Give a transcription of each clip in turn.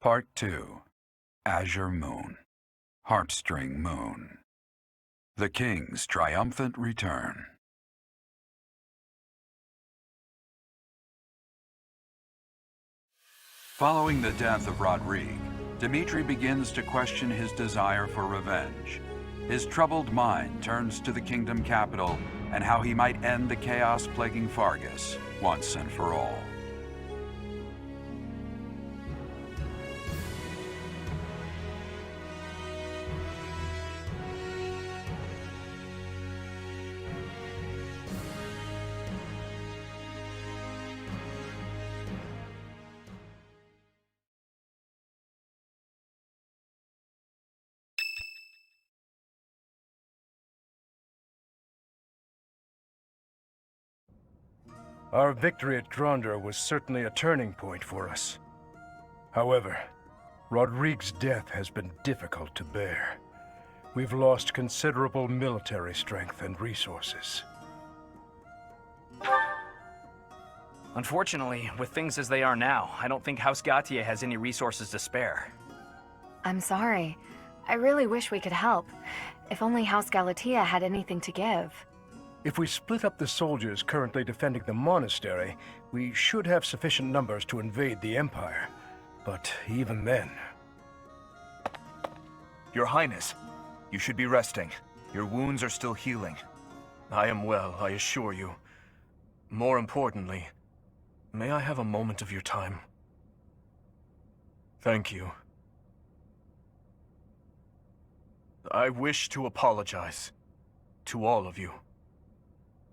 Part 2. Azure Moon. Heartstring Moon. The King's Triumphant Return. Following the death of Rodrigue, Dmitri begins to question his desire for revenge. His troubled mind turns to the kingdom capital and how he might end the chaos plaguing Fargus once and for all. Our victory at Grandeur was certainly a turning point for us. However, Rodrigue's death has been difficult to bear. We've lost considerable military strength and resources. Unfortunately, with things as they are now, I don't think House Gautier has any resources to spare. I'm sorry. I really wish we could help. If only House Galatea had anything to give. If we split up the soldiers currently defending the monastery, we should have sufficient numbers to invade the Empire. But even then... Your Highness, you should be resting. Your wounds are still healing. I am well, I assure you. More importantly, may I have a moment of your time? Thank you. I wish to apologize to all of you.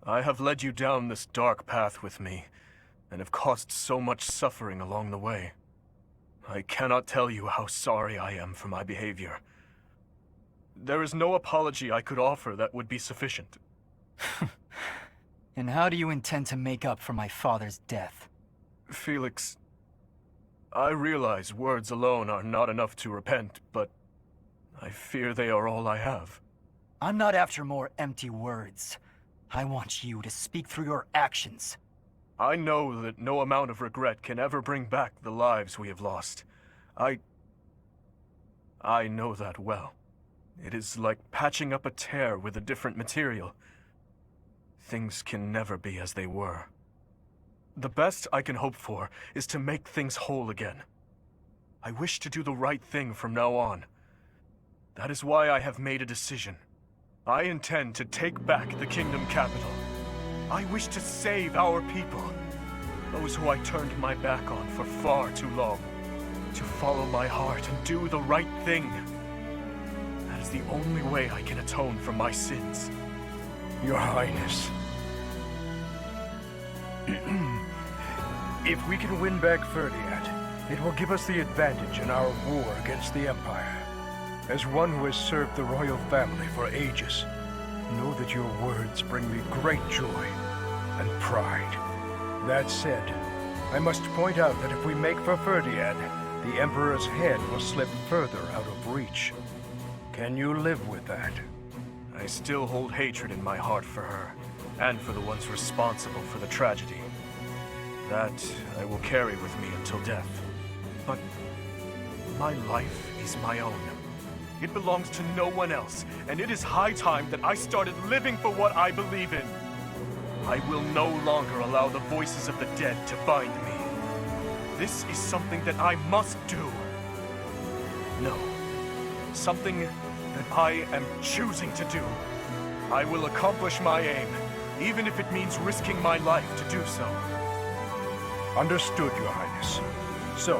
I have led you down this dark path with me, and have caused so much suffering along the way. I cannot tell you how sorry I am for my behavior. There is no apology I could offer that would be sufficient. And how do you intend to make up for my father's death? Felix, I realize words alone are not enough to repent, but I fear they are all I have. I'm not after more empty words. I want you to speak through your actions. I know that no amount of regret can ever bring back the lives we have lost. I know that well. It is like patching up a tear with a different material. Things can never be as they were. The best I can hope for is to make things whole again. I wish to do the right thing from now on. That is why I have made a decision. I intend to take back the kingdom capital. I wish to save our people, those who I turned my back on for far too long, to follow my heart and do the right thing. That is the only way I can atone for my sins. Your Highness. If we can win back Ferdiad, it will give us the advantage in our war against the Empire. As one who has served the royal family for ages, know that your words bring me great joy and pride. That said, I must point out that if we make for Ferdiad, the Emperor's head will slip further out of reach. Can you live with that? I still hold hatred in my heart for her, and for the ones responsible for the tragedy. That I will carry with me until death. But my life is my own. It belongs to no one else, and it is high time that I started living for what I believe in. I will no longer allow the voices of the dead to bind me. This is something that I must do. No, something that I am choosing to do. I will accomplish my aim, even if it means risking my life to do so. Understood, Your Highness. So,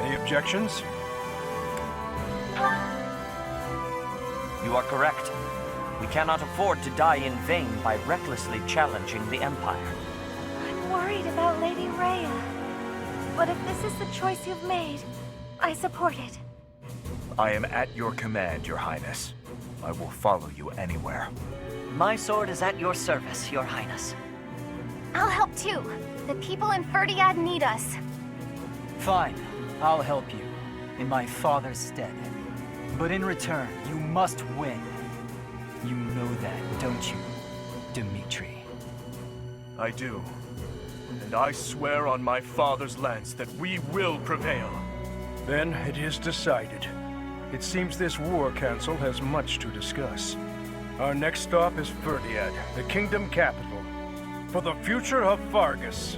any objections? You are correct. We cannot afford to die in vain by recklessly challenging the Empire. I'm worried about Lady Rhea. But if this is the choice you've made, I support it. I am at your command, Your Highness. I will follow you anywhere. My sword is at your service, Your Highness. I'll help too. The people in Ferdiad need us. Fine, I'll help you, in my father's stead. But in return, you must win. You know that, don't you, Dmitri? I do. And I swear on my father's lance that we will prevail. Then it is decided. It seems this war council has much to discuss. Our next stop is Ferdiad, the kingdom capital. For the future of Fargus.